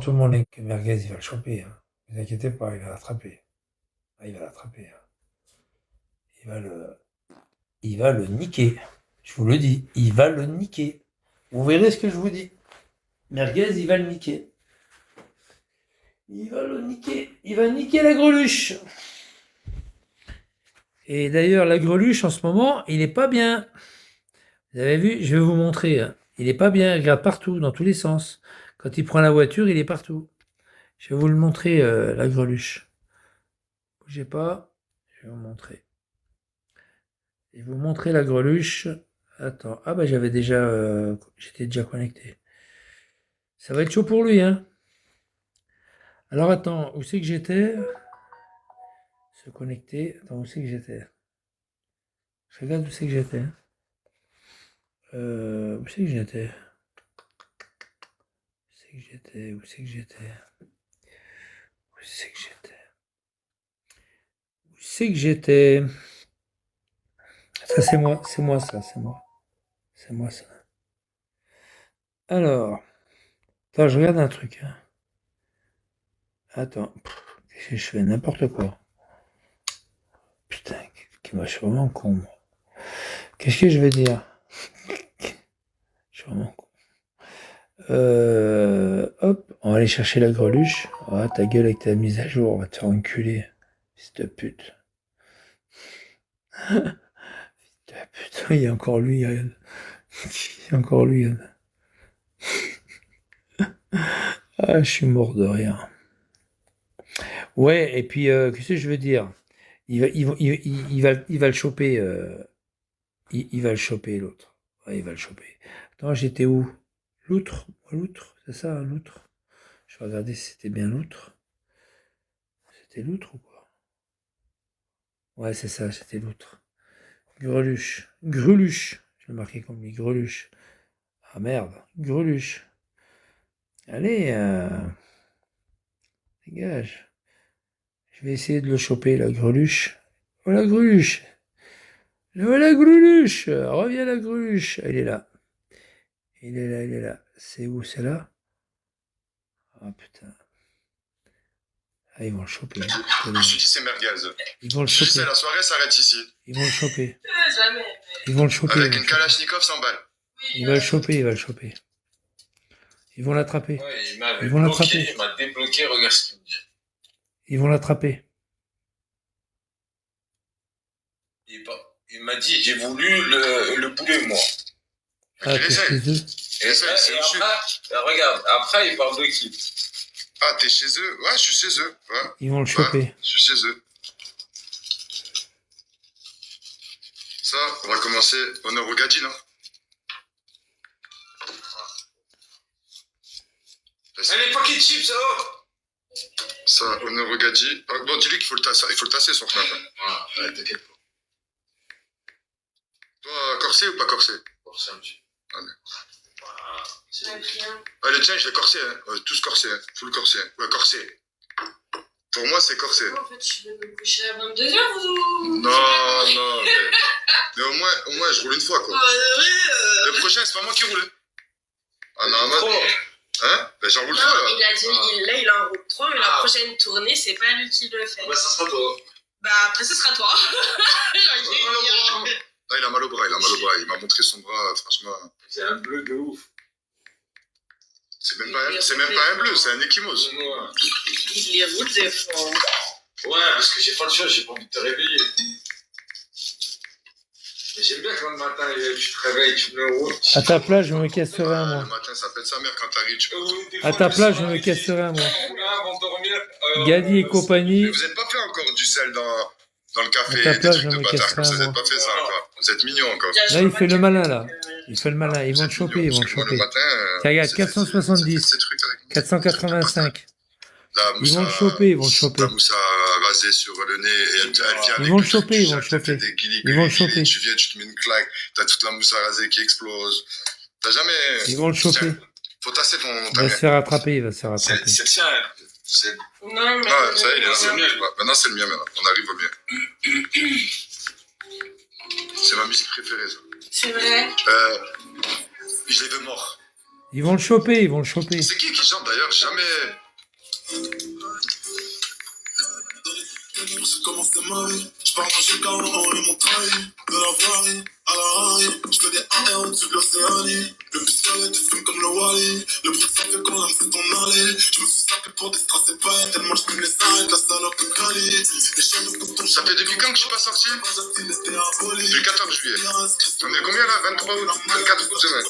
Tout le monde est merguez, il va le choper. Hein. Ne vous inquiétez pas, il va l'attraper. Ah, il va l'attraper. Hein. Il va le... il va le niquer. Je vous le dis, il va le niquer. Vous verrez ce que je vous dis. Merguez, il va le niquer. Il va le niquer. Il va niquer la greluche. Et d'ailleurs, la greluche, en ce moment, il n'est pas bien. Vous avez vu? Je vais vous montrer. Hein. Il n'est pas bien. Il regarde partout, dans tous les sens. Quand il prend la voiture, il est partout. Je vais vous le montrer, la greluche. Bougez pas. Je vais vous montrer. Je vais vous montrer la greluche. Attends. Ah bah j'avais déjà... j'étais déjà connecté. Ça va être chaud pour lui, hein. Alors attends, où c'est que j'étais? Se connecter. Attends, où c'est que j'étais? Je regarde où c'est que j'étais. Où c'est que j'étais? Où c'est que j'étais? Où c'est que j'étais? Où c'est que j'étais? Où c'est que j'étais? Ça c'est moi ça, c'est moi. C'est moi ça. Alors, attends, je regarde un truc. Hein. Attends, je fais n'importe quoi. Putain, moi je suis vraiment con. Moi. Qu'est-ce que je vais dire? Je suis vraiment con. Hop, on va aller chercher la greluche. Ah, ta gueule avec ta mise à jour, on va te faire enculer. Fils de pute. Fils de pute. Il y a encore lui, Yann. Il y a encore lui, Yann. Ah, je suis mort de rien. Ouais, et puis, qu'est-ce que je veux dire? Il va le choper. Il va le choper, l'autre. Ouais, il va le choper. Attends, j'étais où? L'outre? L'outre, c'est ça, l'outre? Je vais regarder si c'était bien l'outre. C'était l'outre ou quoi? Ouais, c'est ça, c'était l'outre. Greluche. Greluche. Je l'ai marqué comme lui, greluche. Ah merde, greluche. Allez, dégage. Je vais essayer de le choper, la greluche. Oh la greluche. Oh la greluche. Reviens la greluche. Elle est là. Il est là, il est là. C'est où? C'est là? Ah putain. Ah, ils vont le choper. Je me suis dit, c'est merguez. Ils vont le choper. Tu sais, la soirée s'arrête ici. Ils vont le choper. Jamais. Ils vont le choper. Avec une Kalachnikov 100 balles. Il va le choper, il va le choper. Ils vont l'attraper. Ouais, il m'avait Ils vont bloqué, l'attraper. il m'a débloqué, regarde ce qu'il me dit. Ils vont l'attraper. Il m'a dit, j'ai voulu le bouler, moi. Ah, t'es chez eux. Et après, regarde, après, il parle de qui? Ah, t'es chez eux? Ouais, je suis chez eux. Ouais. Ils vont le choper. Ouais, je suis chez eux. Ça, on va commencer honneur au gadget, non? Allez, paquet de chips, oh! Ça, honneur au gadget. Ah, bon, dis-lui qu'il faut le tasser son snap. Ouais, t'inquiète pas. Toi, corsé ou pas corsé? Corsé un petit. Allez. Rien. Allez, tiens, je l'ai corsé, hein. Tous corsés, hein. Full corsé. Ouais, corsé. Pour moi, c'est corsé. En fait, je vais me coucher à 22h ou... Non, mais au moins, je roule une fois, quoi. Le prochain, c'est pas moi qui roule. Ah, non, hein? Ben, j'en roule Non, trois, là. il a dit, là, il en roule 3, mais la prochaine tournée, c'est pas lui qui le fait. Bah, ça sera toi. Bah, après, ce sera toi. Ah, il a mal au bras, il m'a montré son bras, franchement. C'est un bleu de ouf. C'est même pas un bleu, c'est un échymose. Ouais. Il les roule des fois. Ouais, parce que j'ai pas le choix, j'ai pas envie de te réveiller. Mais j'aime bien quand le matin, tu te réveilles, tu me roules. À ta place, je me casserai un, Le moi. matin, ça pète sa mère quand t'arrives, tu peux. À ta place, je me casserai un, moi. Avant de dormir. Gadi et compagnie. Mais vous êtes pas fait encore du sel dans le café, À ta des place, trucs je de me bâtard casserai comme ça, un, vous êtes moi. pas fait ça encore. Vous êtes mignons encore. Là, il fait le malin, là. Il fait le malin. Ils vont le choper, ils vont le Moi, le choper. matin, Tiens, regarde, c'est 470. ces trucs avec 485. la Ils mousse vont le choper, ils vont le choper. La mousse à raser sur le nez et elle vient Ils avec vont le le choper, truc, ils vont le tu fais choper. des guilis, Ils vont le guilis, choper. Tu viens, tu te mets une claque, t'as toute la mousse à raser qui explose. T'as jamais... Ils vont le choper. Tiens, faut tasser ton... Il va se faire attraper, il va se faire attraper. C'est le sien, hein. C'est... Non, mais... Ah, ça y est, il est là. C'est le mien. Maintenant, c'est le mien, maintenant. On arrive au mien. C'est ma musique préférée, ça. C'est vrai. Je les veux morts. Ils vont le choper, ils vont le choper. C'est qui chante d'ailleurs? Jamais. Comment c'est ma vie? Je partage le carreau et mon trahi. De la voirie à la raille. Je fais des AR au-dessus de l'Océanie. Le pistolet tu fumes comme le Wally. Le bruit ça fait quand l'âme c'est ton allée. Je me suis sapé pour des strass et pas tellement je fume les seins. La salope de Cali. Les chaînes de couteau. Ça fait depuis quand que je suis pas sorti? Du 14 juillet. On est combien là? 23 août? 24 août demain.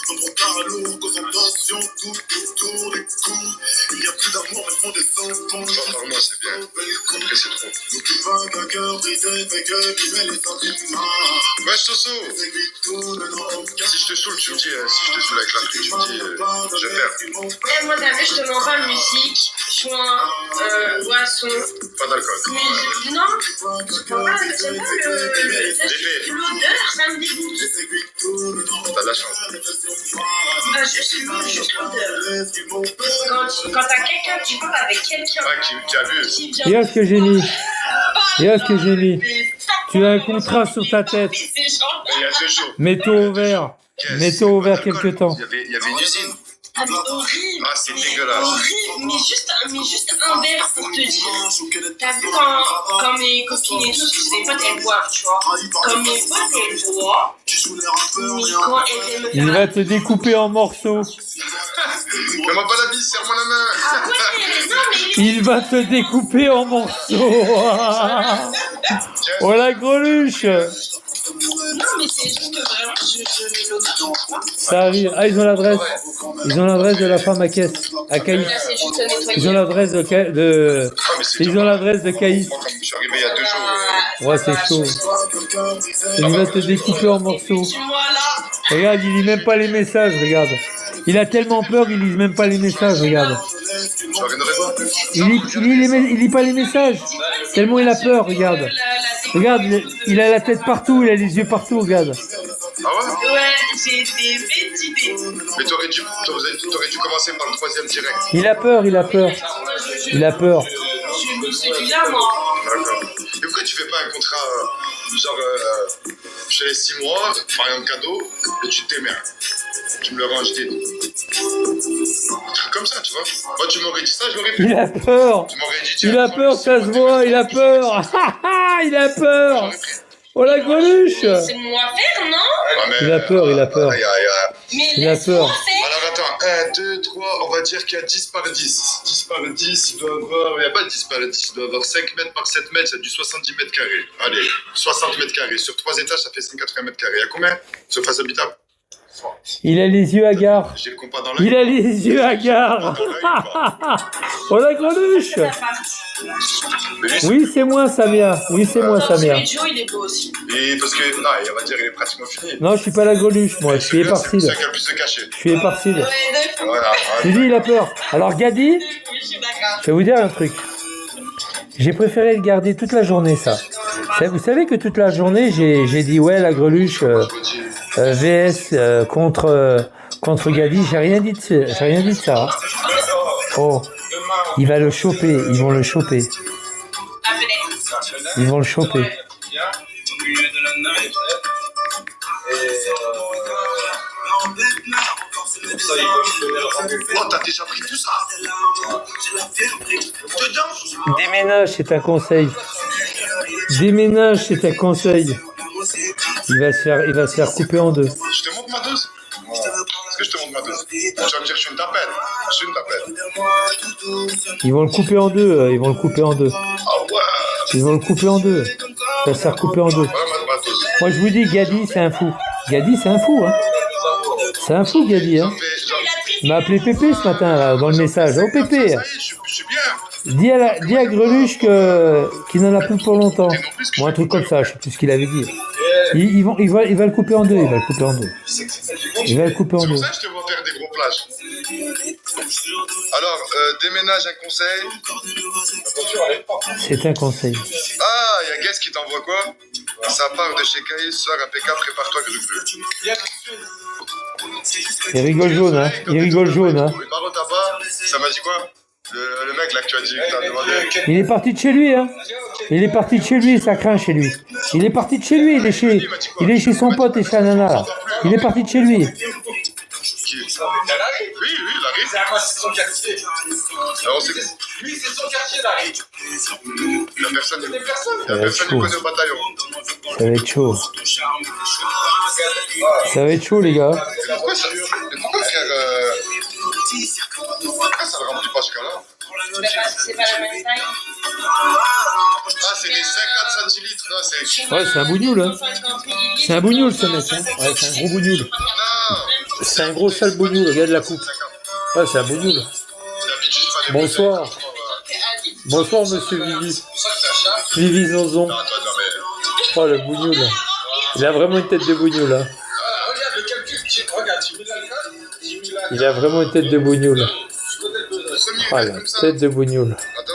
Un brocard à lourd, causant tension, tout autour des coups. Il n'y a plus d'amour, mais font des enfants. Genre par moi c'est bien. Après c'est trop. Wesh Tosso, si je te saoule, tu me dis, si je te saoule avec la pluie, tu me dis, je perds. Eh, moi, t'as vu, je te mens pas, musique, joint, boisson. Pas d'alcool. Mais non, je mens pas, j'aime pas l'odeur, ça me dégoûte. T'as de la chance. Ah, juste l'odeur. Quand t'as quelqu'un, tu parles avec quelqu'un. Ah, qui a bu. Regarde ce que j'ai mis. Regarde ce que j'ai mis. Tu as un contrat sur ta tête. Il y a 2 jours. Mets-toi au vert. Mets-toi au vert quelque temps. Il y avait une usine. Ah, mais horrible. Ah, c'est dégueulasse. Horrible, mais juste un verre pour te dire. T'as vu quand mes copines et tout, parce que c'est des potes, elles boivent, tu vois. Quand mes potes, elles boivent, mais quand elles aiment Il va te découper en morceaux. Fais-moi pas la bise, serre-moi la main. Ah ouais, non, mais Il va te découper en morceaux. Oh la greluche. non, mais c'est juste que vraiment, je l'odeur. Ça arrive. Ah, ils ont l'adresse. Ils ont l'adresse de la femme à caisse. À Caïs. Là, c'est juste nettoyer. Ils ont l'adresse de Ils ont l'adresse de Caïs. Moi, comme je suis arrivé il y a 2 jours. Ouais, c'est chaud. Il va te découper en morceaux. Dis-moi là. Regarde, il lit même pas les messages, regarde. Il a tellement peur, il lit même pas les messages, regarde. Tu reviendrais pas? Il lit pas les messages. Tellement il a peur, regarde. Regarde, il a la tête partout, il a les yeux partout, regarde. Ah ouais? Ouais, j'ai des bêtes idées. Mais t'aurais dû commencer par le 3e direct. Il a peur, il a peur. Il a peur. Je veux celui-là, moi. D'accord. Et pourquoi tu fais pas un contrat, genre, je te laisse 6 mois, par exemple cadeau, et tu te démerdes. Tu me le ranges vite. Un truc comme ça, tu vois. Moi, tu m'aurais dit ça, je l'aurais fait. Il a peur. Tu m'aurais dit, tiens, Il a peur, ça se voit, il a peur. Il a peur. Oh la greluche. C'est moi faire, non? Ah, mais, Il a peur, il a peur. Mais Il a peur. alors attends, 1, 2, 3, on va dire qu'il y a 10 par 10. 10 par 10, il doit avoir. Il n'y a pas 10 par 10, il doit avoir 5 mètres par 7 mètres, c'est du 70 mètres carrés. Allez, 60 mètres carrés. Sur 3 étages, ça fait 180 mètres carrés. Il y a combien? Surface habitable? Il a les yeux hagards. J'ai le compas dans l'œil. Il a les yeux hagards. Oh la greluche. Oui, c'est moi, Samia. Oui, c'est moi, Samia. Celui de Joe, il est beau aussi. Et parce que, non, on va dire, il est pratiquement fini. Non, je suis pas la greluche, moi. Je suis C'est éparcile. ça qui a le plus de cachet. Je suis éparcile. Ouais, deux fois. Voilà. Je dis, il a peur. Alors, Gadi, Je suis d'accord. je vais vous dire un truc. J'ai préféré le garder toute la journée, ça. Vous savez que toute la journée, j'ai dit, ouais, la greluche, VS contre Gadi. J'ai rien dit de ça. Hein. Oh, il va le choper. Ils vont le choper. La fenêtre. Ils vont le choper. Oh, t'as déjà pris tout ça? Dedans? Déménage, c'est un conseil. Déménage, c'est un conseil. Il va se faire couper en deux. Je te montre ma dose? Est-ce que je te montre ma dose? Tu vas me dire, je suis une tapette. Je suis une tapette. Ils vont le couper en deux. Ils vont le couper en deux. Ah ouais. Ils vont le couper en deux. Il va se faire couper en deux. Ouais, ma dose. Moi, je vous dis, Gadi, c'est un fou. Gadi, c'est un fou, hein. C'est un fou, Gadi, hein. Il m'a appelé Pépé ce matin, là, dans le message. Oh, Pépé, Ça y est, je suis bien. dis à Greluche qu'il n'en a plus pour longtemps. Bon, un truc comme ça, je sais plus ce qu'il avait dit. Il va le couper en deux, il va le couper en deux. Il va le couper en C'est pour deux. ça que je te vois faire des gros plages. Alors, déménage un conseil. C'est un conseil. Ah, il y a Guess qui t'envoie quoi? Ça part de chez Caïs, soir APK, prépare-toi Gru. Il rigole jaune, hein. Il rigole jaune, hein. Et par contre, t'as pas, ça m'a dit quoi? Le mec là que tu as dit, que t'as demandé. Il est parti de chez lui, hein. Il est parti de chez lui, ça craint chez lui. Il est parti de chez lui, il est chez son pote et chez Nana, là. Il est parti de chez lui. Qui? T'as Larry? Oui, Larry. C'est son quartier. Alors, c'est Lui, c'est son quartier, Larry. la personne. Les personnes. Ça va être Personne ne chaud. connaît au bataillon. Ça va être chaud. Ça va être chaud, les gars. Mais pourquoi, frère, pourquoi ça ne remplit pas jusqu'à là? Parce que c'est pas la même taille. Ah, c'est des 50 centilitres. Non, c'est. Ouais, c'est un bougnoul, hein. C'est un bougnoul, ce mec, hein. Ouais, c'est un gros bougnoul. Non. C'est un gros sale bougnoul, regarde la coupe. Ouais, c'est un bougnoul. C'est habitué, pas des Bonsoir. bouteilles. Bonsoir, monsieur Vivi. C'est pour ça que c'est un chat. Vivi Zonzon. Non, attends, non, mais. Oh, le bougnoul. Il a vraiment une tête de bougnoul, hein. Ah, regarde le calcul. Regarde, tu mets l'alcool. Il a vraiment une tête de bougnoul. Premier, Ah, la comme ça. tête de bougnoul. Attends.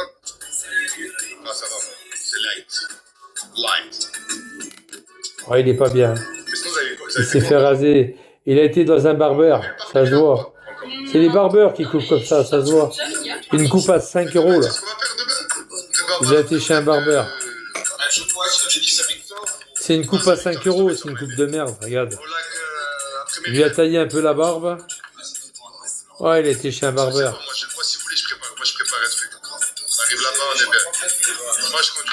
Ah, ça va. C'est light. Light. Oh, il est pas bien. Qu'est-ce que vous avez Il s'est fait raser. Il a été dans un barbeur. Ça se voit. C'est les barbeurs qui coupent comme ça se voit. Une coupe à 5 euros, là. Qu'est-ce qu'on va faire demain? Il a été chez un barbeur. Je vois, je t'ai dit ça, Victor. C'est une coupe à 5 euros. C'est une coupe de merde, regarde. Au lac, Il lui a taillé un peu la barbe. Ouais, il a été chez un barbeur. Moi, si vous voulez, je prépare. Moi, je prépare un truc. On arrive là-bas, on est bien. Moi, je conduis.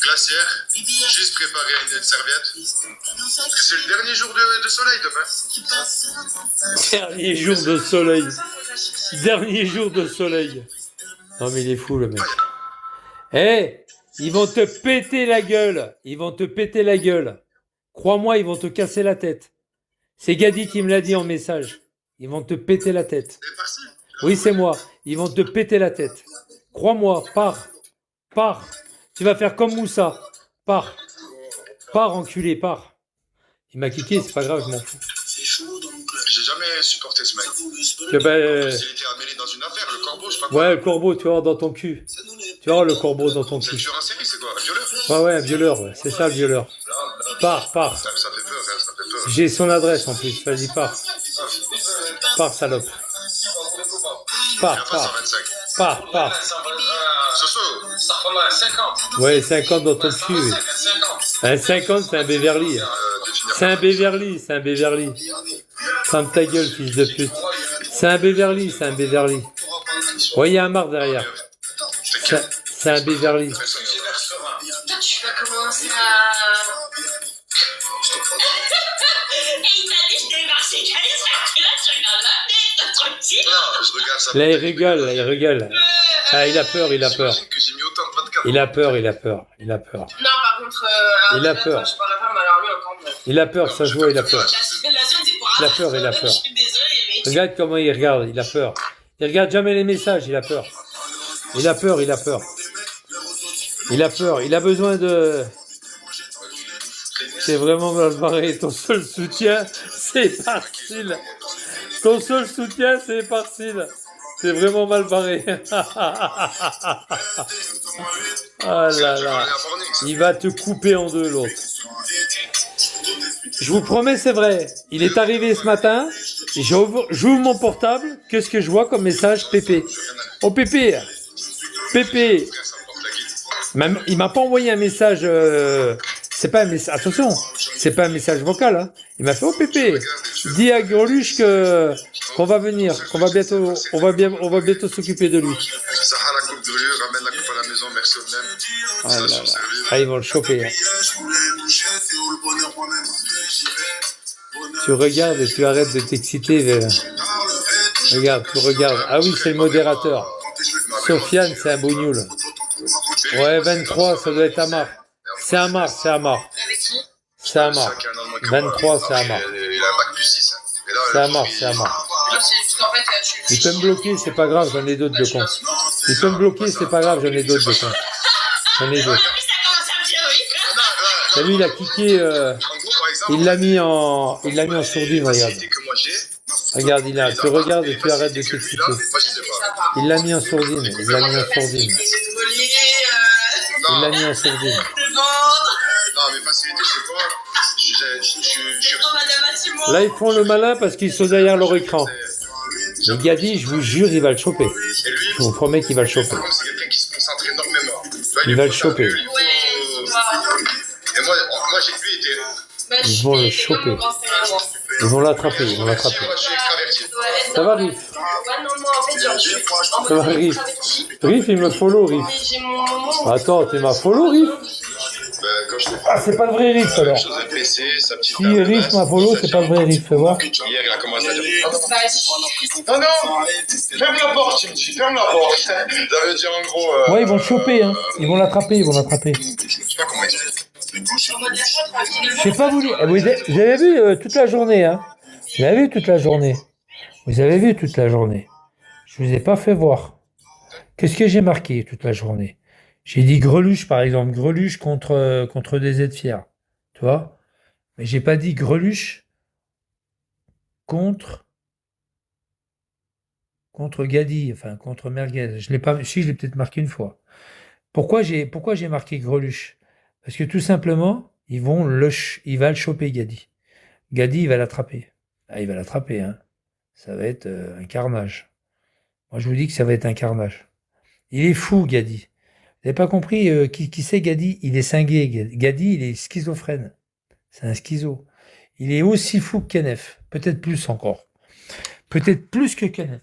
Glacière, juste préparer une serviette. Parce que c'est le dernier jour de soleil demain. Dernier jour de soleil. Dernier jour de soleil. Non, mais il est fou, le mec. Eh, ils vont te péter la gueule. Ils vont te péter la gueule. Crois-moi, ils vont te casser la tête. C'est Gadi qui me l'a dit en message. Ils vont te péter la tête. C'est parti. Oui, c'est moi. Ils vont te péter la tête. Crois-moi, pars. Pars. Tu vas faire comme Moussa. Pars. Pars, enculé, pars. Il m'a kické, c'est pas grave, je m'en fous. J'ai jamais supporté ce mec. Que ben, Il était mêlé dans une affaire, le corbeau, je sais pas quoi. ouais, le corbeau, tu vas voir dans ton cul. Tu vas voir le corbeau dans ton C'est un cul. tueur en série, c'est quoi? Un violeur? Ouais, ouais, un violeur, ouais. C'est ça, le violeur. Pars, pars. Ça fait peur, hein, ça fait peur. J'ai son adresse en plus. Vas-y, pars. Pars, salope. Il Pars, a pas pars. 125. Pars, pars. Soso, Ça ressemble à un 50. Ouais, 50 dans ton cul. Oui. 50. Un 50, c'est un Beverly. C'est un Beverly, c'est un Beverly. Ferme ta gueule, fils de pute. C'est un Beverly, c'est un Beverly. Ouais, il y a un marre derrière. C'est un Beverly. Toi, tu vas commencer à. Et il t'a dit je t'ai marché et là tu regardes la tête, tranquille. non, je regarde ça. Là, il rigole, là, il rigole. Ah, il a peur, il a peur. J'imagine que j'ai mis autant de podcasts. Il a peur, il a peur, il a peur. Non, par contre, Il a là, peur. toi, je parlerai pas, mais alors lui encore mieux. Il a peur, ça se voit, il a peur. La civilisation, c'est pour Il a peur, il a peur. Je suis désolée, mais. Regarde comment il regarde, il a peur. Il regarde jamais les messages, il a peur. Il a peur, il a peur. Il a peur, il a besoin de... C'est vraiment mal barré. Ton seul soutien, c'est Parcil. Ton seul soutien, c'est Parcil. C'est vraiment mal barré. Ah là là. Il va te couper en deux, l'autre. Je vous promets, c'est vrai. Il est arrivé ce matin. J'ouvre mon portable. Qu'est-ce que je vois comme message? Pépé. Oh, Pépé. Pépé. Même, il m'a pas envoyé un message. C'est pas un message. Attention, c'est pas un message vocal. Hein. Il m'a fait oh Pépé, dis à Greluche qu'on va venir, qu'on va bientôt, on va bientôt s'occuper de lui. Ça a la coupe de jeu, ramène la coupe à la maison, merci au même. Ah, là, là. Ah, ils vont le choper. Hein. Tu regardes et tu arrêtes de t'exciter. Regarde, tu regardes. Ah oui, c'est le modérateur. Sofiane, c'est un bougnoul. Ouais, 23, ça doit être Amar. C'est Amar, c'est Amar. Avec qui? C'est Amar. 23, c'est Amar. Il a un bac plus 6. C'est Amar, c'est Amar. Non, c'est juste qu'en fait, tu. Il peut me bloquer, c'est pas grave, j'en ai d'autres de compte. Il peut me bloquer, c'est pas grave, j'en ai d'autres de compte. J'en ai d'autres. Depuis, ça commence à me dire oui. T'as vu, il a kické, En gros, par exemple, il l'a mis en sourdine, regarde. que moi j'ai, Regarde, tu regardes et tu arrêtes de celui-là, t'exciter. moi je sais pas. Il l'a mis en sourdine, il l'a mis en sourdine. C'est de voler, Il l'a Non, mis en sourdine. de vendre. non, mais facilité, je sais pas. Je Dans un bâtiment. Là, ils font le malin parce qu'ils sont derrière leur écran. Mais Gadi, je vous jure, il va le choper. Et lui, Je vous promets qu'il va le choper. par contre, c'est quelqu'un qui se concentre énormément. Tu vois, Il est va le focus, choper. il Ouais, faut- c'est pas. Et moi j'ai lui, il était. Bah, Ils vont le c'est comme choper. mon grand frère à moi. Ils vont l'attraper, ils vont Moi, l'attraper. je suis écrasé Ça va, Riff? Ouais, non, moi, en fait, genre, je suis en Ça va, mode Riff? extraverti. Riff, il me follow, Riff. Mais j'ai mon moment où... Attends, t'es ma follow, Riff? Quand je Ah, c'est pas le vrai Riff, alors. chose de PC, sa petite Si Riff m'a follow, c'est pas le vrai Riff, fais voir. Hier, il a commencé à dire Bah, non, ferme la porte, tu me dis, ferme la porte. Ça veut dire en gros. Ouais, ils vont le choper, hein. Ils vont l'attraper, ils vont l'attraper. Je sais pas comment expliquer. en mode achat tranquille. J'ai pas voulu. Vous avez vu toute la journée, hein. Vous avez vu toute la journée. Vous avez vu toute la journée. Je vous ai pas fait voir. Qu'est-ce que j'ai marqué toute la journée? J'ai dit Greluche, par exemple. Greluche contre des aides fiers. Tu vois? Mais j'ai pas dit Greluche contre Gadi, enfin contre Merguez. Je l'ai pas. Si, je l'ai peut-être marqué une fois. Pourquoi j'ai marqué Greluche? Parce que tout simplement, il va le choper, Gadi. Gadi, il va l'attraper. Ah, il va l'attraper, hein. Ça va être un carnage. Moi, je vous dis que ça va être un carnage. Il est fou, Gadi. Vous n'avez pas compris qui c'est Gadi? Il est cinglé. Gadi, il est schizophrène. C'est un schizo. Il est aussi fou que Kenef. Peut-être plus encore. Peut-être plus que Kenef.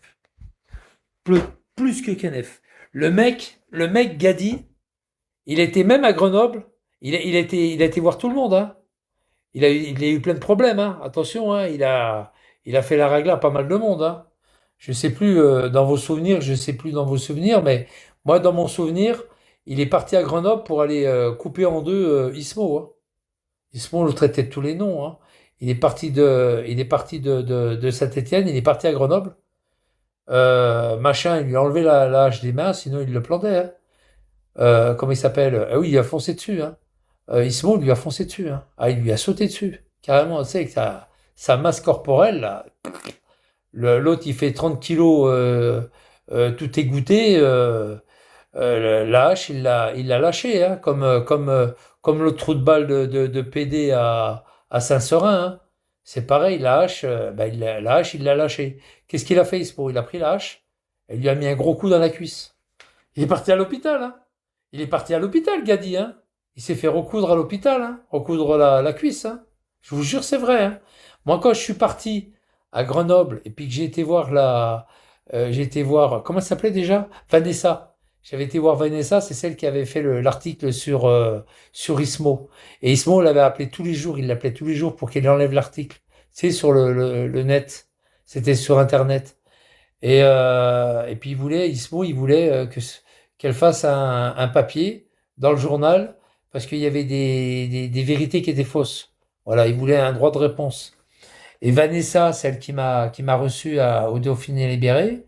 Plus que Kenef. Le mec Gadi, il était même à Grenoble. Il a été voir tout le monde, hein. Il a eu plein de problèmes, hein. Attention, hein. Il a fait la ragla à pas mal de monde, hein. Je sais plus dans vos souvenirs, mais moi, dans mon souvenir, il est parti à Grenoble pour aller couper en deux Ismo, hein. Ismo le traitait de tous les noms, hein. Il est parti de Saint-Étienne, il est parti à Grenoble. Machin, il lui a enlevé la hache des mains, sinon il le plantait, hein. Comment il s'appelle? Ah oui, il a foncé dessus, hein. Ismo lui a foncé dessus, hein. Ah, il lui a sauté dessus. Carrément, tu sais, avec sa masse corporelle, là. L'autre, il fait 30 kilos, tout égoutté. La hache, il l'a lâché, hein, comme le trou de balle de PD à Saint-Seurin, hein. C'est pareil, la hache, la hache, il l'a lâché. Qu'est-ce qu'il a fait, Ispo? Il a pris la hache, et lui a mis un gros coup dans la cuisse. Il est parti à l'hôpital, hein. Il est parti à l'hôpital, Gadi, hein. Il s'est fait recoudre à l'hôpital, hein. Recoudre la cuisse, hein. Je vous jure, c'est vrai, hein. Moi, quand je suis parti à Grenoble, et puis que j'ai été voir, comment ça s'appelait déjà? Vanessa. J'avais été voir Vanessa, c'est celle qui avait fait l'article sur Ismo. Et Ismo l'avait appelé tous les jours, il l'appelait tous les jours pour qu'il enlève l'article. C'est sur le net. C'était sur Internet. Et puis Ismo, il voulait qu'elle fasse un papier dans le journal parce qu'il y avait des vérités qui étaient fausses. Voilà, il voulait un droit de réponse. Et Vanessa, celle qui m'a reçu au Dauphiné Libéré,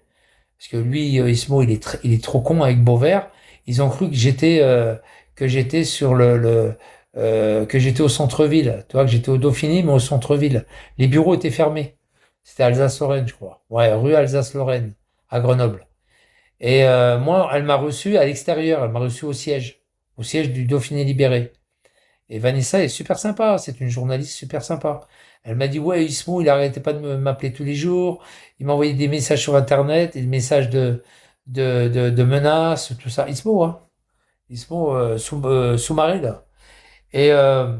parce que lui, Ismo, il est trop con avec Beauvert. Ils ont cru que j'étais sur que j'étais au centre-ville. Tu vois, que j'étais au Dauphiné, mais au centre-ville. Les bureaux étaient fermés. C'était Alsace-Lorraine, je crois. Ouais, rue Alsace-Lorraine, à Grenoble. Et moi, elle m'a reçu à l'extérieur. Elle m'a reçu au siège du Dauphiné Libéré. Et Vanessa est super sympa. C'est une journaliste super sympa. Elle m'a dit, ouais, Ismo, il arrêtait pas de m'appeler tous les jours. Il m'envoyait des messages sur Internet, et des messages de menaces, tout ça. Ismo, hein. Ismo, sous-marin, là. Et, euh,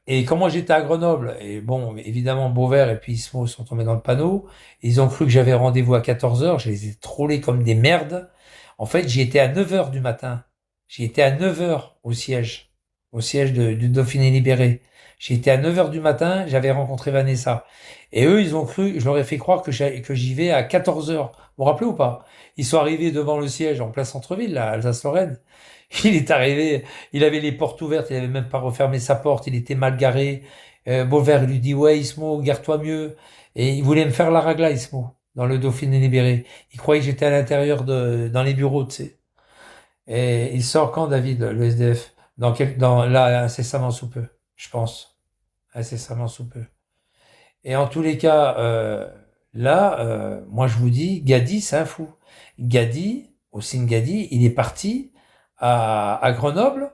et quand moi j'étais à Grenoble, et bon, évidemment, Beauvert et puis Ismo sont tombés dans le panneau. Ils ont cru que j'avais rendez-vous à 14h. Je les ai trollés comme des merdes. En fait, j'y étais à 9h du matin. J'y étais à 9h au siège du Dauphiné Libéré. J'y étais à 9h du matin, j'avais rencontré Vanessa. Et eux, ils ont cru, je leur ai fait croire que j'y vais à 14h. Vous vous rappelez ou pas? Ils sont arrivés devant le siège en plein centre-ville, là, Alsace-Lorraine. Il est arrivé, il avait les portes ouvertes, il avait même pas refermé sa porte, il était mal garé. Beauvert lui dit, ouais, Ismo, gare-toi mieux. Et il voulait me faire la ragla, Ismo, dans le Dauphiné Libéré. Il croyait que j'étais à l'intérieur dans les bureaux, tu sais. Et il sort quand, David, le SDF? Là, incessamment sous peu, je pense. Incessamment sous peu. Et en tous les cas, là, moi je vous dis, Gadi, c'est un fou. Gadi, Hossein Gadi, il est parti à Grenoble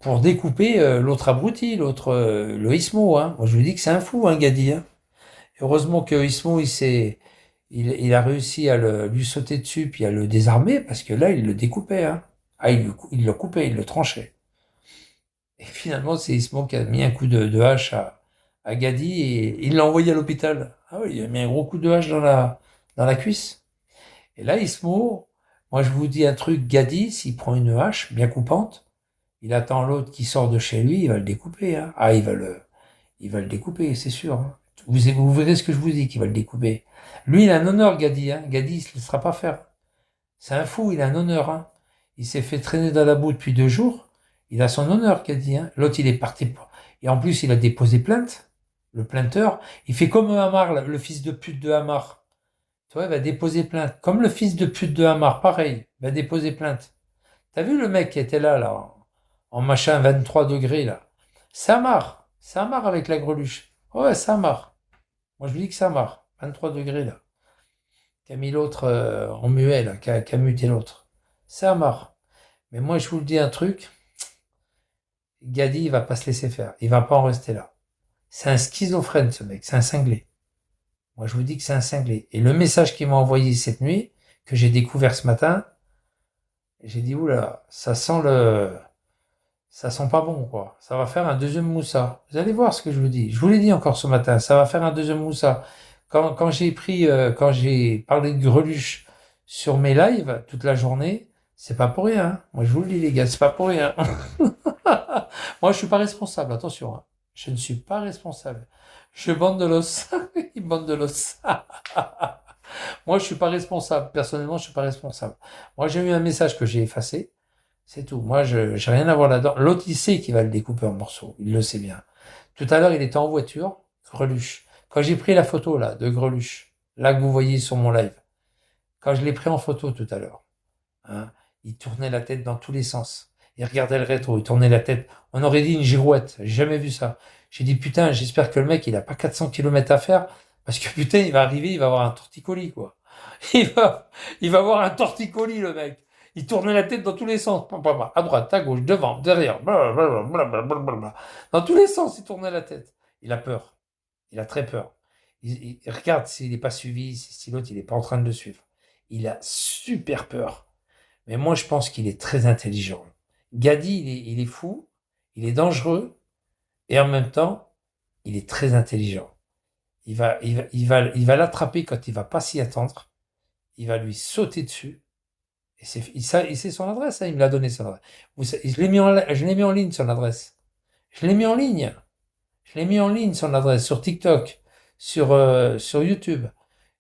pour découper l'autre abruti, le Ismo, hein. Moi je vous dis que c'est un fou, hein, Gadi, hein. Heureusement que Ismo, il a réussi à lui sauter dessus puis à le désarmer parce que là, il le découpait, hein. Ah, il le coupait, il le tranchait. Et finalement, c'est Ismo qui a mis un coup de hache à Gadi et il l'a envoyé à l'hôpital. Ah oui, il a mis un gros coup de hache dans la cuisse. Et là, Ismo, moi je vous dis un truc, Gadi, s'il prend une hache bien coupante, il attend l'autre qui sort de chez lui, il va le découper. Hein. Ah, il va le découper, c'est sûr. Hein. Vous verrez ce que je vous dis, qu'il va le découper. Lui, il a un honneur, Gadi. Hein. Gadi, il se laissera pas faire. C'est un fou, il a un honneur. Hein. Il s'est fait traîner dans la boue depuis 2 jours. Il a son honneur, Gadi. Hein. L'autre, il est parti. Et en plus, il a déposé plainte. Le plainteur, il fait comme Hamar, le fils de pute de Hamar. Tu vois, il va déposer plainte. Comme le fils de pute de Hamar, pareil, il va déposer plainte. T'as vu le mec qui était là, en machin 23 degrés, là. Ça marre. Ça marre avec la greluche. Ouais, ça marre. Moi, je vous dis que ça marre. 23 degrés, là. Qui a mis l'autre en muet, là, qui a muté l'autre. Ça marre. Mais moi, je vous le dis un truc. Gadi, il va pas se laisser faire. Il va pas en rester là. C'est un schizophrène, ce mec. C'est un cinglé. Moi, je vous dis que c'est un cinglé. Et le message qu'il m'a envoyé cette nuit, que j'ai découvert ce matin, j'ai dit, oula, ça sent pas bon, quoi. Ça va faire un deuxième Moussa. Vous allez voir ce que je vous dis. Je vous l'ai dit encore ce matin, ça va faire un deuxième Moussa. Quand j'ai parlé de greluche sur mes lives toute la journée, c'est pas pour rien. Hein. Moi, je vous le dis, les gars, c'est pas pour rien. Moi, je suis pas responsable, attention. Hein. Je ne suis pas responsable. Je bande de l'os. Il bande de l'os. Moi, je suis pas responsable. Personnellement, je suis pas responsable. Moi, j'ai eu un message que j'ai effacé. C'est tout. Moi, je j'ai rien à voir là-dedans. L'autre, il sait qu'il va le découper en morceaux. Il le sait bien. Tout à l'heure, il était en voiture, Greluche. Quand j'ai pris la photo, là, de Greluche, là que vous voyez sur mon live, quand je l'ai pris en photo tout à l'heure, hein, il tournait la tête dans tous les sens. Il regardait le rétro, il tournait la tête. On aurait dit une girouette. J'ai jamais vu ça. J'ai dit, putain, j'espère que le mec, il a pas 400 kilomètres à faire, parce que putain, il va arriver, il va avoir un torticolis, quoi. Il va avoir un torticolis, le mec. Il tournait la tête dans tous les sens. À droite, à gauche, devant, derrière. Blablabla. Dans tous les sens, il tournait la tête. Il a peur. Il a très peur. Il regarde s'il n'est pas suivi, si l'autre, il n'est pas en train de le suivre. Il a super peur. Mais moi, je pense qu'il est très intelligent. Gadi, il est fou, il est dangereux, et en même temps, il est très intelligent. Il va l'attraper quand il va pas s'y attendre. Il va lui sauter dessus. Et il sait son adresse, hein, il me l'a donné son adresse. Je l'ai mis en ligne son adresse. Je l'ai mis en ligne. Je l'ai mis en ligne son adresse sur TikTok, sur YouTube.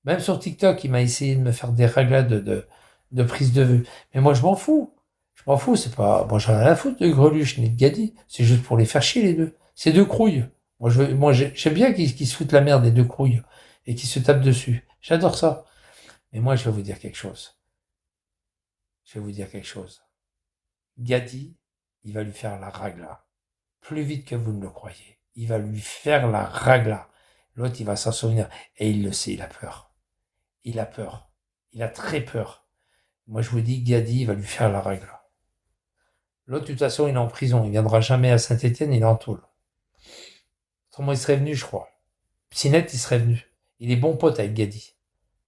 Même sur TikTok, il m'a essayé de me faire des réglades de prise de vue. Mais moi, je m'en fous. Je m'en fous, c'est pas, moi, j'en ai rien à foutre de Greluche ni de Gadi. C'est juste pour les faire chier, les deux. C'est deux crouilles. J'aime bien qu'ils se foutent la merde, les deux crouilles. Et qu'ils se tapent dessus. J'adore ça. Mais moi, je vais vous dire quelque chose. Gadi, il va lui faire la ragla. Plus vite que vous ne le croyez. Il va lui faire la ragla. L'autre, il va s'en souvenir. Et il le sait, il a peur. Il a peur. Il a très peur. Moi, je vous dis, Gadi, il va lui faire la ragla. L'autre, de toute façon, il est en prison. Il viendra jamais à Saint-Étienne, il est en tôle. Autrement, il serait venu, je crois. Psynet, il serait venu. Il est bon pote avec Gadi.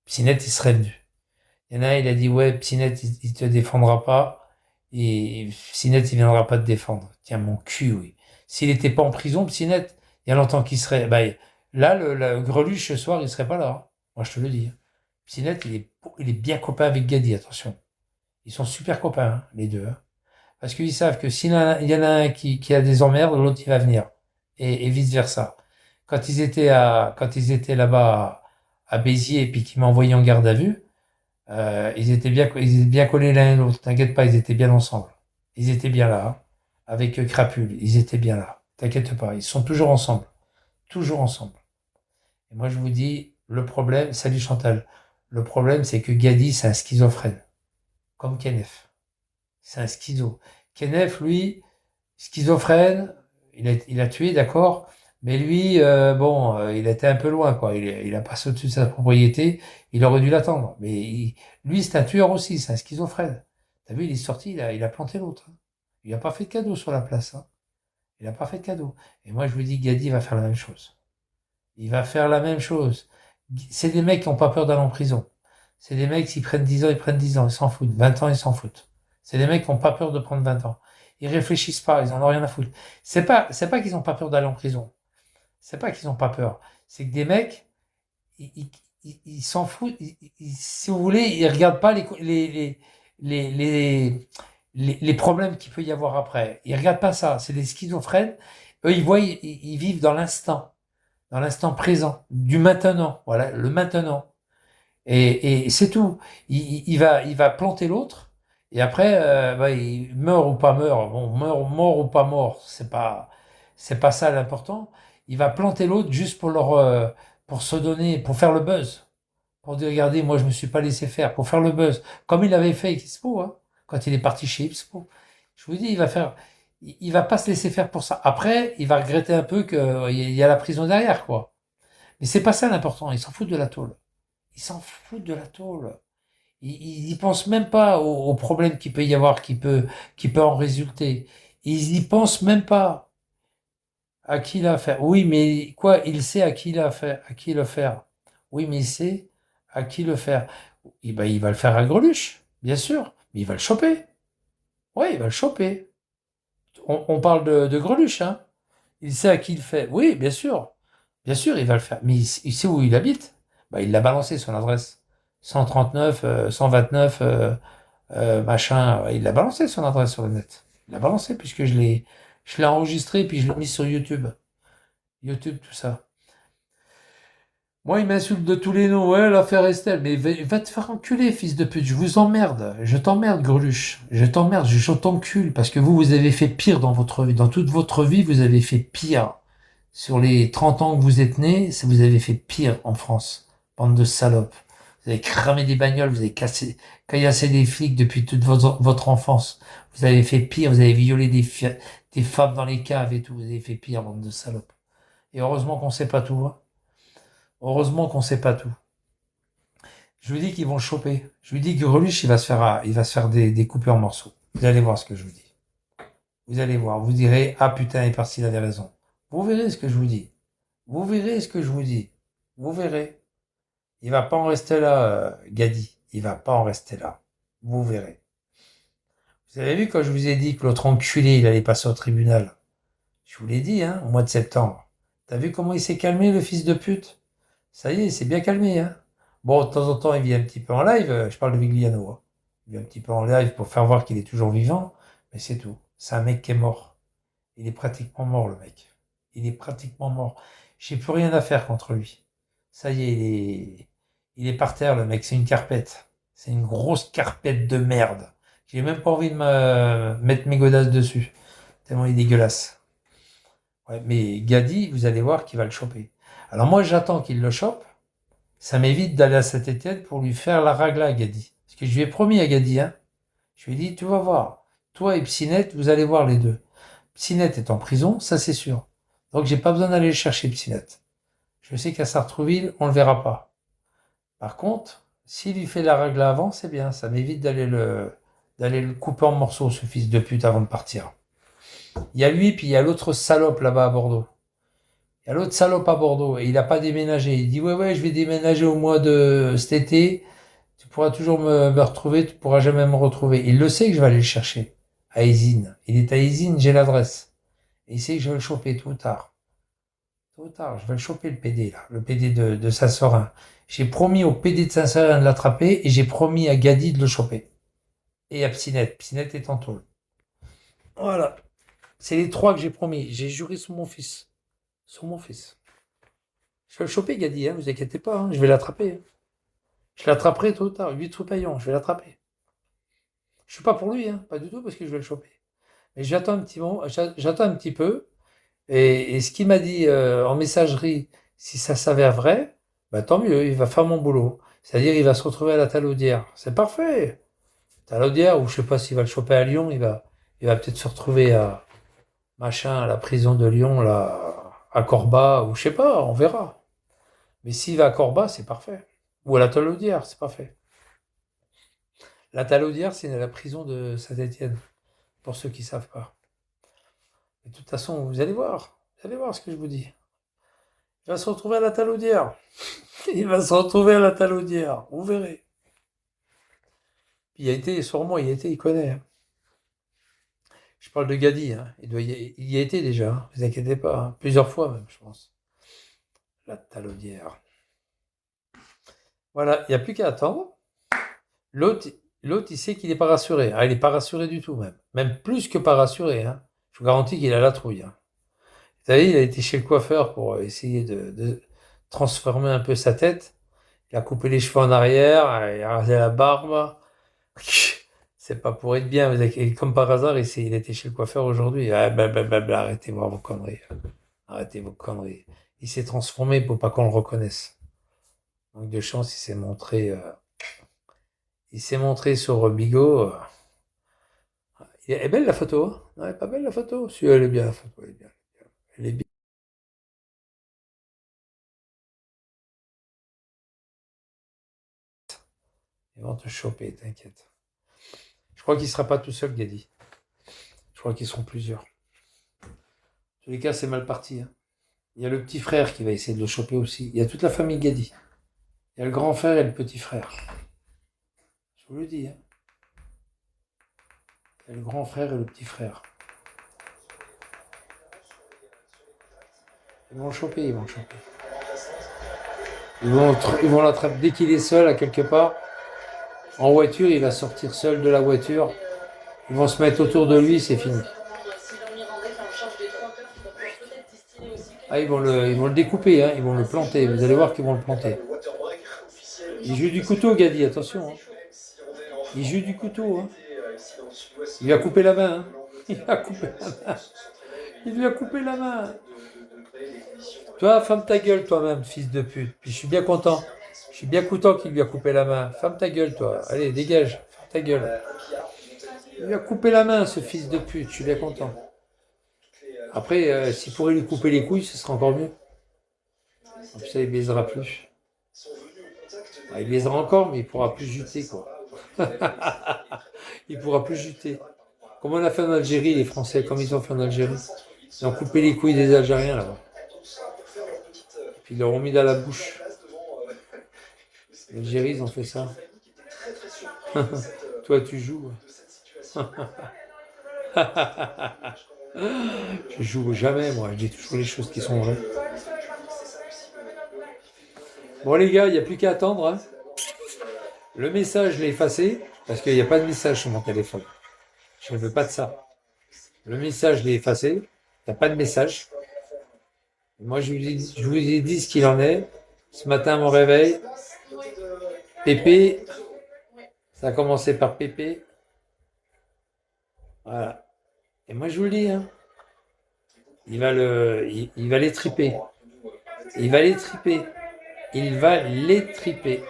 Psynet, il serait venu. Il y en a un, il a dit, ouais, Psynet, il te défendra pas. Et Psynet, il viendra pas te défendre. Tiens, mon cul, oui. S'il était pas en prison, Psynet, il y a longtemps qu'il serait, là, le Greluche, ce soir, il serait pas là. Hein. Moi, je te le dis. Psynet, il est bien copain avec Gadi, attention. Ils sont super copains, hein, les deux. Hein. Parce qu'ils savent que s'il y en a un qui a des emmerdes, l'autre, il va venir. Et vice versa. Quand ils étaient là-bas à Béziers, et puis qu'ils m'envoyaient en garde à vue, ils étaient bien collés l'un et l'autre. T'inquiète pas, ils étaient bien ensemble. Ils étaient bien là. Hein. Avec Crapule, ils étaient bien là. T'inquiète pas, ils sont toujours ensemble. Toujours ensemble. Et moi, je vous dis, le problème, salut Chantal, le problème, c'est que Gadi, c'est un schizophrène. Comme Kenneth. C'est un schizo. Kenneth, lui, schizophrène, il a tué, d'accord, mais lui, il était un peu loin, quoi. Il a passé au-dessus de sa propriété, il aurait dû l'attendre. Mais lui, c'est un tueur aussi, c'est un schizophrène. T'as vu, il est sorti, il a planté l'autre. Hein. Il a pas fait de cadeau sur la place. Hein. Il a pas fait de cadeau. Et moi, je vous dis, Gadi va faire la même chose. Il va faire la même chose. C'est des mecs qui n'ont pas peur d'aller en prison. C'est des mecs, s'ils prennent 10 ans, ils prennent 10 ans, ils s'en foutent. 20 ans, ils s'en foutent. C'est des mecs qui n'ont pas peur de prendre 20 ans. Ils réfléchissent pas, ils en ont rien à foutre. C'est pas qu'ils n'ont pas peur d'aller en prison. C'est pas qu'ils n'ont pas peur. C'est que des mecs, il s'en fout. Si vous voulez, il regarde pas les, les, les problèmes qu'il peut y avoir après. Il regarde pas ça. C'est des schizophrènes. Eux, ils voient, ils vivent dans l'instant présent, du maintenant. Voilà, le maintenant. Et c'est tout. Il va planter l'autre. Et après, bah, il meurt ou pas meurt. Bon, mort ou pas mort, c'est pas ça l'important. Il va planter l'autre juste pour se donner, pour faire le buzz. Pour dire, regardez, moi, je me suis pas laissé faire, pour faire le buzz. Comme il avait fait avec Expo, hein, quand il est parti chez Expo. Je vous dis, il va pas se laisser faire pour ça. Après, il va regretter un peu qu'il y a la prison derrière, quoi. Mais c'est pas ça l'important. Il s'en fout de la tôle. Il s'en fout de la tôle. Il pense même pas aux problèmes qu'il peut y avoir, qui peut en résulter. Il y pense même pas à qui il a affaire. Oui, mais quoi, il sait à qui il a affaire, à qui le faire. Oui, mais il sait à qui le faire. Et ben, il va le faire à Greluche, bien sûr. Mais il va le choper. Oui, il va le choper. On parle de Greluche, hein. Il sait à qui il fait. Oui, bien sûr. Bien sûr, il va le faire. Mais il sait où il habite. Bah, il l'a balancé son adresse. 139, 129, machin. Il l'a balancé son adresse sur le net. Il l'a balancé puisque je l'ai enregistré puis je l'ai mis sur YouTube. YouTube, tout ça. Moi, il m'insulte de tous les noms. Ouais, l'affaire Estelle. Mais va te faire enculer, fils de pute. Je vous emmerde. Je t'emmerde, Greluche. Je t'emmerde. Je t'encule. Parce que vous avez fait pire dans votre vie. Dans toute votre vie, vous avez fait pire. Sur les 30 ans que vous êtes nés, vous avez fait pire en France. Bande de salopes. Vous avez cramé des bagnoles. Vous avez caillassé des flics depuis toute votre enfance. Vous avez fait pire. Vous avez violé des femmes dans les caves et tout. Vous avez fait pire, bande de salopes. Et heureusement qu'on sait pas tout, hein. Heureusement qu'on sait pas tout. Je vous dis qu'ils vont le choper. Je lui dis que Greluche, il va se faire découper en morceaux. Vous allez voir ce que je vous dis. Vous allez voir. Vous direz, ah putain, et parce qu'il avait raison. Vous verrez ce que je vous dis. Vous verrez ce que je vous dis. Vous verrez. Il va pas en rester là, Gadi. Il va pas en rester là. Vous verrez. Vous avez vu quand je vous ai dit que l'autre enculé, il allait passer au tribunal. Je vous l'ai dit, hein, au mois de septembre. T'as vu comment il s'est calmé, le fils de pute? Ça y est, il s'est bien calmé, hein. Bon, de temps en temps, il vient un petit peu en live. Je parle de Vigliano, hein. Il vient un petit peu en live pour faire voir qu'il est toujours vivant. Mais c'est tout. C'est un mec qui est mort. Il est pratiquement mort, le mec. Il est pratiquement mort. J'ai plus rien à faire contre lui. Ça y est, il est par terre, le mec. C'est une carpette. C'est une grosse carpette de merde. J'ai même pas envie de mettre mes godasses dessus. Tellement il est dégueulasse. Ouais, mais Gadi, vous allez voir qu'il va le choper. Alors moi, j'attends qu'il le chope. Ça m'évite d'aller à Saint-Étienne pour lui faire la ragla à Gadi. Parce que je lui ai promis à Gadi, hein. Je lui ai dit, tu vas voir. Toi et Psynet, vous allez voir les deux. Psynet est en prison, ça c'est sûr. Donc j'ai pas besoin d'aller le chercher, Psynet. Je sais qu'à Sartrouville, on le verra pas. Par contre, s'il lui fait la règle avant, c'est bien. Ça m'évite d'aller le couper en morceaux, ce fils de pute, avant de partir. Il y a lui, puis il y a l'autre salope là-bas à Bordeaux. Il y a l'autre salope à Bordeaux, et il a pas déménagé. Il dit, ouais, je vais déménager au mois de cet été. Tu pourras toujours me retrouver, tu pourras jamais me retrouver. Il le sait que je vais aller le chercher. À Isine. Il est à Isine, j'ai l'adresse. Et il sait que je vais le choper tôt ou tard. Tôt ou tard, je vais le choper, le PD, là. Le PD de Saint-Seurin. J'ai promis au PD de Saint-Seurin de l'attraper et j'ai promis à Gadi de le choper. Et à Psynet. Psynet est en tôle. Voilà. C'est les trois que j'ai promis. J'ai juré sur mon fils. Sur mon fils. Je vais le choper, Gadi, hein, vous inquiétez pas, hein, je vais l'attraper. Hein. Je l'attraperai tôt ou tard. 8 sous payant, je vais l'attraper. Je suis pas pour lui, hein, pas du tout, parce que je vais le choper. Mais j'attends un petit moment, j'attends un petit peu. Et ce qu'il m'a dit en messagerie, si ça s'avère vrai, bah tant mieux, il va faire mon boulot. C'est-à-dire, il va se retrouver à la Talaudière. C'est parfait. Talaudière, ou je sais pas s'il va le choper à Lyon, il va peut-être se retrouver à machin, à la prison de Lyon, là, à Corba, ou je sais pas, on verra. Mais s'il va à Corba, c'est parfait. Ou à la Talaudière, c'est parfait. La Talaudière, c'est la prison de Saint-Étienne, pour ceux qui savent pas. Et de toute façon, vous allez voir ce que je vous dis. Il va se retrouver à la Talaudière. Il va se retrouver à la Talaudière, vous verrez. Il y a été, sûrement, il y a été, il connaît. Hein. Je parle de Gadi, hein. Il y a été déjà, hein. Vous inquiétez pas, hein. Plusieurs fois même, je pense. La Talaudière. Voilà, il n'y a plus qu'à attendre. L'autre, il sait qu'il n'est pas rassuré. Ah, il n'est pas rassuré du tout, même. Même plus que pas rassuré. Hein. Je vous garantis qu'il a la trouille. Hein. Vous savez, il a été chez le coiffeur pour essayer de transformer un peu sa tête. Il a coupé les cheveux en arrière, il a rasé la barbe. C'est pas pour être bien. Et comme par hasard, il était chez le coiffeur aujourd'hui. Ah, blablabla, arrêtez voir vos conneries. Arrêtez vos conneries. Il s'est transformé pour pas qu'on le reconnaisse. Donc de chance, il s'est montré sur Bigot. Elle est belle la photo, hein? Non, elle est pas belle la photo? Si, elle est bien la photo, elle est bien. Elle est bien. Ils vont te choper, t'inquiète. Je crois qu'il sera pas tout seul, Gadi. Je crois qu'ils seront plusieurs. En tous les cas, c'est mal parti. Hein. Il y a le petit frère qui va essayer de le choper aussi. Il y a toute la famille Gadi. Il y a le grand frère et le petit frère. Je vous le dis. Hein. Il y a le grand frère et le petit frère. Ils vont le choper, ils vont le choper. Ils vont l'attraper dès qu'il est seul à quelque part. En voiture, il va sortir seul de la voiture. Ils vont se mettre autour de lui, c'est fini. Ah, ils vont le découper, hein. Ils vont le planter. Vous allez voir qu'ils vont le planter. Il joue du couteau, Gadi, attention. Hein. Il joue du couteau. Hein. Il lui a coupé la main. Hein. Il lui a coupé la main. Il lui a coupé la main. Toi, ferme ta gueule toi-même, fils de pute. Puis je suis bien content. Je suis bien content qu'il lui a coupé la main. Ferme ta gueule, toi. Allez, dégage. Ferme ta gueule. Il lui a coupé la main, ce fils de pute. Je suis bien content. Après, s'il pourrait lui couper les couilles, ce serait encore mieux. Comme ça, il baisera plus. Ah, il baisera encore, mais il pourra plus juter, quoi. Il pourra plus juter. Comme on a fait en Algérie, les Français, comme ils ont fait en Algérie. Ils ont coupé les couilles des Algériens, là-bas. Puis ils leur ont mis dans la bouche. L'Algérie, ils ont fait ça. Toi, tu joues. Je joue jamais, moi. Je dis toujours les choses qui sont vraies. Bon, les gars, il n'y a plus qu'à attendre. Hein. Le message, je l'ai effacé, parce qu'il n'y a pas de message sur mon téléphone. Je ne veux pas de ça. Le message, je l'ai effacé. Il n'y a pas de message. Moi, je vous ai dit ce qu'il en est. Ce matin, à mon réveil, Pépé, ça a commencé par Pépé. Voilà. Et moi, je vous le dis, hein, il va les triper. Il va les triper. Il va les triper.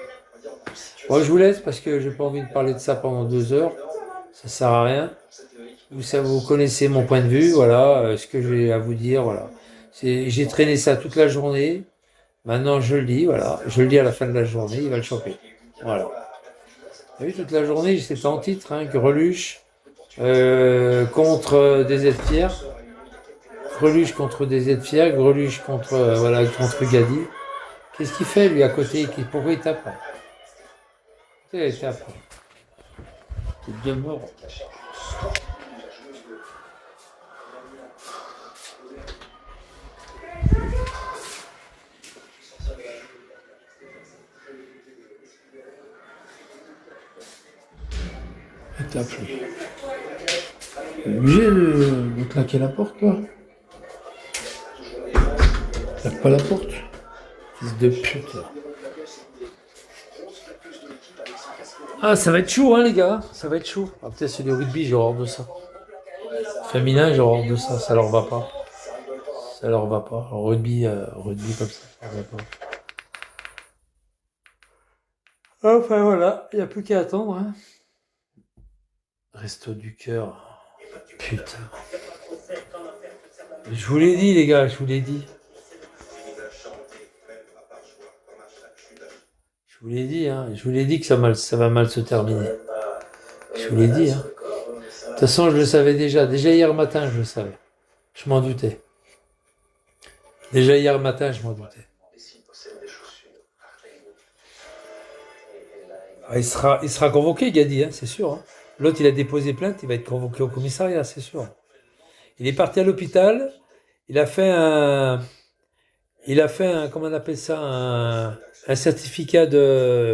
Bon, je vous laisse parce que j'ai pas envie de parler de ça pendant 2 heures. Ça sert à rien. Vous connaissez mon point de vue, voilà, ce que j'ai à vous dire, voilà. J'ai traîné ça toute la journée. Maintenant, je le dis, voilà. Je le dis à la fin de la journée, il va le choper. Voilà. Vous avez vu, toute la journée, c'était en titre, hein, Greluche contre DZ Pierre. Greluche contre DZ Pierre, Greluche contre Gadi. Qu'est-ce qu'il fait, lui, à côté? Pourquoi il tape? Il tape. C'est bien mort. Il tape, lui. Il est obligé de claquer la porte, toi. Claque pas la porte. Fils de pute. Ah, ça va être chaud, hein, les gars. Ça va être chaud. Ah, peut-être c'est du rugby, j'ai horreur de ça. Féminin, j'ai horreur de ça. Ça leur va pas. Ça leur va pas. Rugby comme ça leur va pas. Enfin, voilà. Il n'y a plus qu'à attendre, hein. Resto du cœur. Putain. Je vous l'ai dit, les gars, je vous l'ai dit. Je vous l'ai dit, hein. Je vous l'ai dit que ça va mal se terminer. Je vous l'ai dit, hein. De toute façon, je le savais déjà. Déjà hier matin, je le savais. Je m'en doutais. Déjà hier matin, je m'en doutais. Ah, il sera convoqué, Gadi, hein, c'est sûr. Hein. L'autre, il a déposé plainte, il va être convoqué au commissariat, c'est sûr. Il est parti à l'hôpital, il a fait Il a fait un, comment on appelle ça, un certificat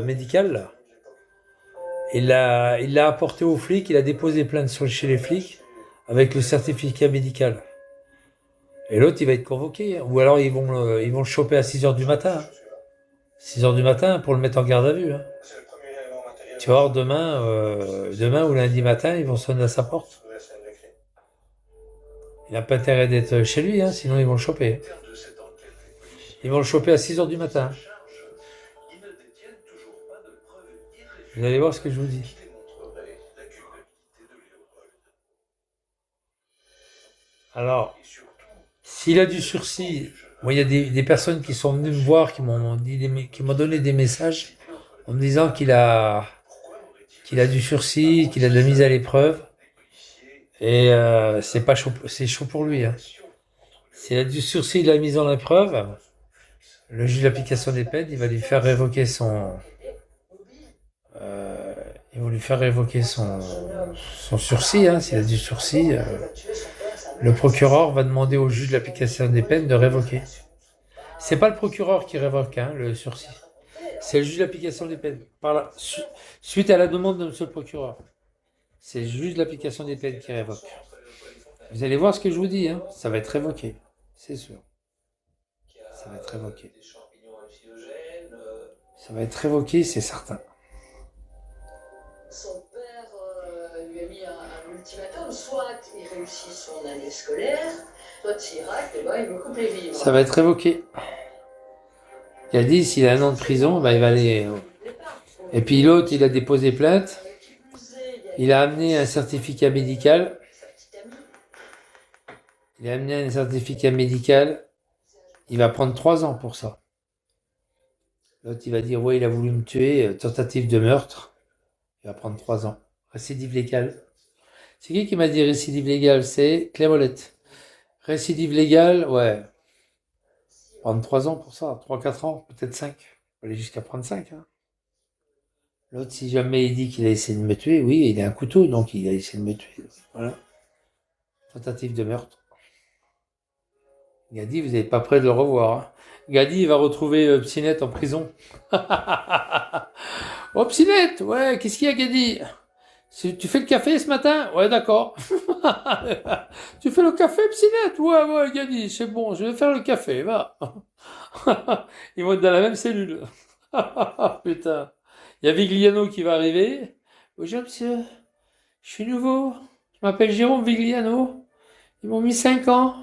médical, là. Il l'a apporté aux flics, il a déposé plainte chez les flics avec le certificat médical. Et l'autre, il va être convoqué. Ou alors, ils vont le choper à 6 heures du matin. 6 heures du matin pour le mettre en garde à vue. Hein. Tu vas voir, demain ou lundi matin, ils vont sonner à sa porte. Il n'a pas intérêt d'être chez lui, hein, sinon ils vont le choper. Ils vont le choper à 6 heures du matin. Vous allez voir ce que je vous dis. Alors, s'il a du sursis, moi il y a des personnes qui sont venues me voir, qui m'ont donné des messages en me disant qu'il a du sursis, qu'il a de la mise à l'épreuve. Et c'est pas chaud, c'est chaud pour lui. Hein. S'il a du sursis de la mise en épreuve, le juge d'application des peines, il va lui faire révoquer ils vont lui faire révoquer son sursis. Hein. S'il a du sursis, le procureur va demander au juge de l'application des peines de révoquer. C'est pas le procureur qui révoque le sursis. C'est le juge d'application des peines. Suite à la demande de monsieur le procureur. C'est le juge de l'application des peines qui révoque. Vous allez voir ce que je vous dis, hein. Ça va être révoqué, c'est sûr. Ça va être révoqué. Ça va être révoqué, c'est certain. Son père lui a mis un ultimatum, soit il réussit son année scolaire, soit s'il rate, il me coupe les vivres. Ça va être révoqué. Il a dit, s'il a 1 an de prison, il va aller... Et puis l'autre, il a déposé plainte. Il a amené un certificat médical. Il va prendre 3 ans pour ça. L'autre, il va dire, ouais, il a voulu me tuer, tentative de meurtre. Il va prendre 3 ans. Récidive légale. C'est qui m'a dit récidive légale? C'est Claire Molette. Récidive légale, ouais. Prendre 3 ans pour ça, 3-4 ans, peut-être 5. On va aller jusqu'à prendre 5. Hein. L'autre, si jamais il dit qu'il a essayé de me tuer, oui, il a un couteau, donc il a essayé de me tuer. Voilà. Tentative de meurtre. Gadi, vous n'êtes pas prêt de le revoir. Hein. Gadi, il va retrouver Psynette en prison. Oh, Psynette, ouais, qu'est-ce qu'il y a, Gadi? Tu fais le café ce matin? Ouais, d'accord. Tu fais le café, Psynette? Ouais, Gadi, c'est bon, je vais faire le café, va. Ils vont être dans la même cellule. Putain. Il y a Vigliano qui va arriver. Bonjour, monsieur. Je suis nouveau. Je m'appelle Jérôme Vigliano. Ils m'ont mis 5 ans.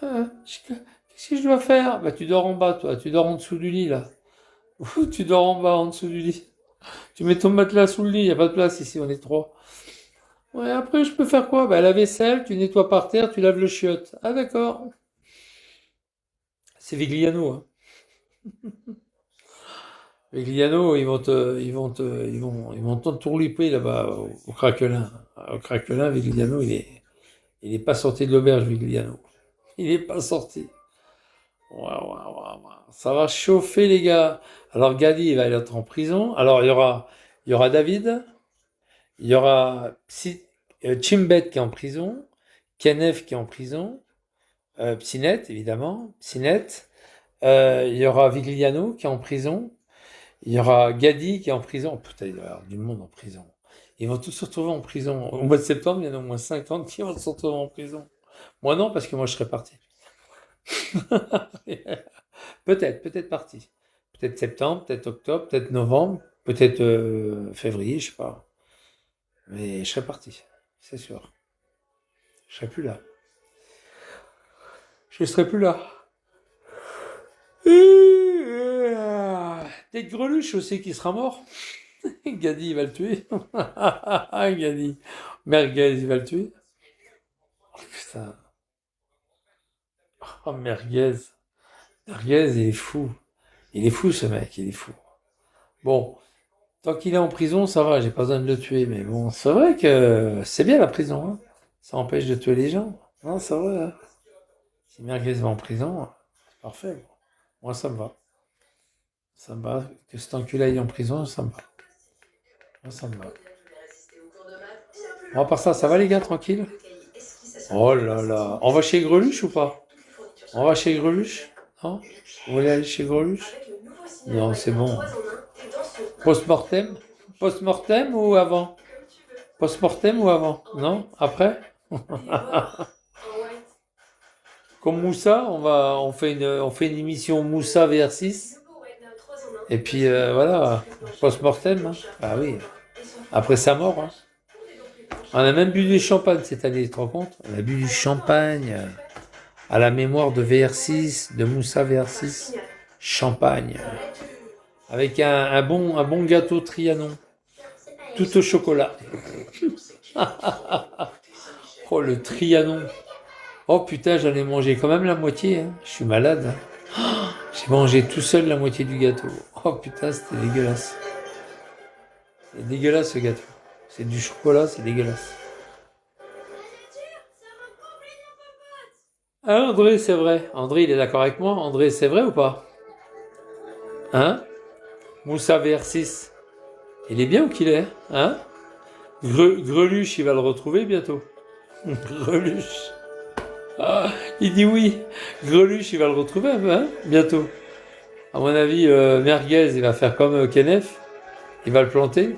Qu'est-ce que je dois faire? Bah, tu dors en bas, toi. Tu dors en dessous du lit, là. Tu dors en bas, en dessous du lit. Tu mets ton matelas sous le lit. Il n'y a pas de place ici, on est 3. Ouais, après, je peux faire quoi? Bah, la vaisselle, tu nettoies par terre, tu laves le chiotte. Ah, d'accord. C'est Vigliano, hein. Vigliano, ils vont t'entourlouper là-bas au Craquelin. Au Craquelin, Vigliano, il est pas sorti de l'auberge, Vigliano. Il est pas sorti. Waouh. Ça va chauffer, les gars. Alors, Gadi, il va être en prison. Alors, il y aura David. Il y aura Chimbet qui est en prison. Kenef qui est en prison. Psynette, évidemment. Psynette. Il y aura Vigliano qui est en prison. Il y aura Gadi qui est en prison. Putain, il va y avoir du monde en prison. Ils vont tous se retrouver en prison. Au mois de septembre, il y en a au moins 50 qui vont se retrouver en prison. Moi non, parce que moi je serais parti. peut-être parti. Peut-être septembre, peut-être octobre, peut-être novembre, peut-être février, je sais pas. Mais je serais parti, c'est sûr. Je serais plus là. Je serais plus là. Peut-être Greluche aussi qui sera mort. Gadi, il va le tuer. Gadi. Merguez, il va le tuer. Oh, putain. Oh, Merguez. Merguez, il est fou. Il est fou, ce mec, il est fou. Bon, tant qu'il est en prison, ça va, j'ai pas besoin de le tuer. Mais bon, c'est vrai que c'est bien la prison. Hein. Ça empêche de tuer les gens. Non, c'est vrai. Hein. Si Merguez va en prison, c'est parfait. Moi, ça me va. Ça me va. Que cet enculé aille en prison, ça me va. Moi, ça me va. Bon, à part ça, ça va les gars, tranquille? Oh là là. On va chez Greluche ou pas? On va chez Greluche? Non? Vous voulez aller chez Greluche? Non, c'est bon. Post-mortem? Post-mortem ou avant? Post-mortem ou avant? Non? Après? Comme Moussa, on fait une émission Moussa VR6. Et puis voilà, post-mortem. Hein. Ah oui, après sa mort. Hein. On a même bu du champagne cette année, tu te rends compte? On a bu du champagne à la mémoire de VR6, de Moussa VR6. Champagne. Avec un bon gâteau Trianon. Tout au chocolat. Oh, le Trianon. Oh putain, j'en ai mangé quand même la moitié. Hein. Je suis malade. Hein. J'ai mangé tout seul la moitié du gâteau. Oh putain, c'était dégueulasse. C'est dégueulasse ce gâteau. C'est du chocolat, c'est dégueulasse. Ah, André, c'est vrai. André, il est d'accord avec moi. André, c'est vrai ou pas? Hein? Moussa VR6. Il est bien ou qu'il est? Hein? Greluche, il va le retrouver bientôt. Greluche. Ah, il dit oui. Greluche, il va le retrouver hein, bientôt. À mon avis, Merguez, il va faire comme Kenneth. Il va le planter.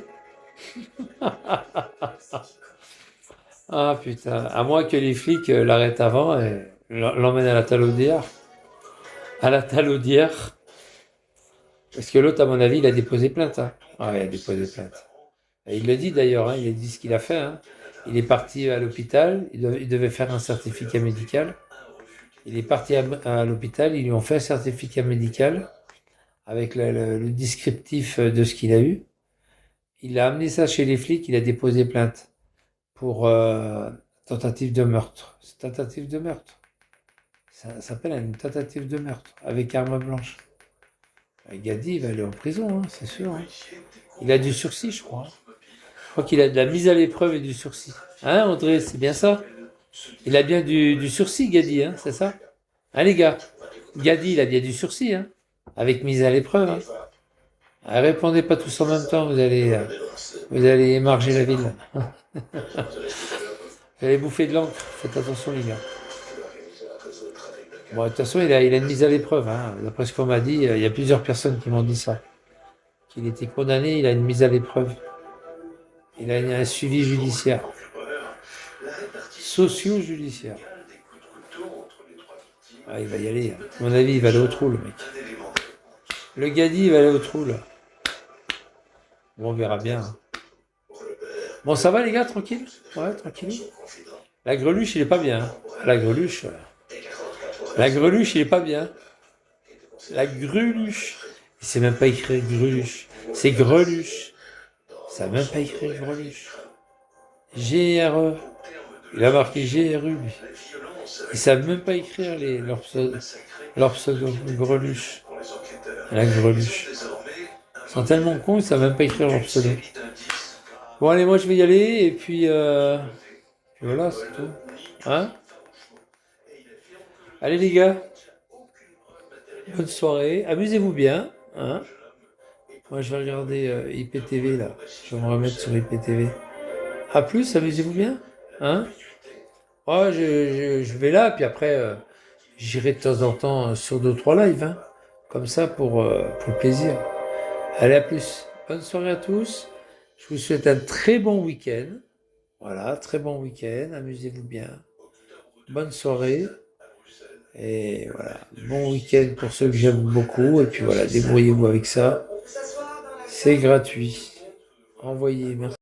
Ah putain. À moins que les flics l'arrêtent avant et l'emmènent à la talaudière. À la talaudière. Parce que l'autre, à mon avis, il a déposé plainte. Hein. Ah, il a déposé plainte. Et il le dit d'ailleurs, hein, il a dit ce qu'il a fait. Hein. Il est parti à l'hôpital, il devait faire un certificat médical. Il est parti à l'hôpital, ils lui ont fait un certificat médical avec le descriptif de ce qu'il a eu. Il a amené ça chez les flics, il a déposé plainte pour tentative de meurtre. C'est tentative de meurtre. Ça s'appelle une tentative de meurtre avec arme blanche. Gadi, il va aller en prison, hein, c'est sûr. Hein. Il a du sursis, je crois. Je crois qu'il a de la mise à l'épreuve et du sursis. Hein, André, c'est bien ça? Il a bien du sursis, Gadi, hein, c'est ça? Hein, les gars? Gadi, il a bien du sursis, hein, avec mise à l'épreuve. Hein. Ah, répondez pas tous en même temps, vous allez émarger la ville. Vous allez bouffer de l'encre, faites attention, les gars. Bon, de toute façon, il a une mise à l'épreuve. Hein. D'après ce qu'on m'a dit, il y a plusieurs personnes qui m'ont dit ça. Qu'il était condamné, il a une mise à l'épreuve. Il a un suivi judiciaire. Socio-judiciaire. Ah, il va y aller. Hein. À mon avis, il va aller au trou, le mec. Le Gadi, il va aller au trou, là. Bon, on verra bien. Hein. Bon, ça va, les gars, tranquille? Ouais, tranquille. La Greluche, il est pas bien. Hein. La Greluche, il est pas bien. La Greluche. Il sait même pas écrire Greluche. C'est Greluche. Il sait même pas écrire Greluche. G-R-E. Il a marqué G-R-U, lui. Ils savent même pas écrire leur pseudo Greluche. La Greluche. Ils sont tellement cons, ils savent même pas écrire leur pseudo. Bon, allez, moi, je vais y aller, et puis voilà, c'est tout. Hein? Allez, les gars. Bonne soirée. Amusez-vous bien. Hein? Moi, je vais regarder IPTV, là. Je vais me remettre sur IPTV. À plus, amusez-vous bien. Hein? Ouais, je vais là, puis après, j'irai de temps en temps sur 2-3 lives. Hein? Comme ça, pour le plaisir. Allez, à plus. Bonne soirée à tous. Je vous souhaite un très bon week-end. Voilà, très bon week-end. Amusez-vous bien. Bonne soirée. Et voilà, bon week-end pour ceux que j'aime beaucoup. Et puis voilà, débrouillez-vous avec ça. C'est gratuit. Envoyez, merci.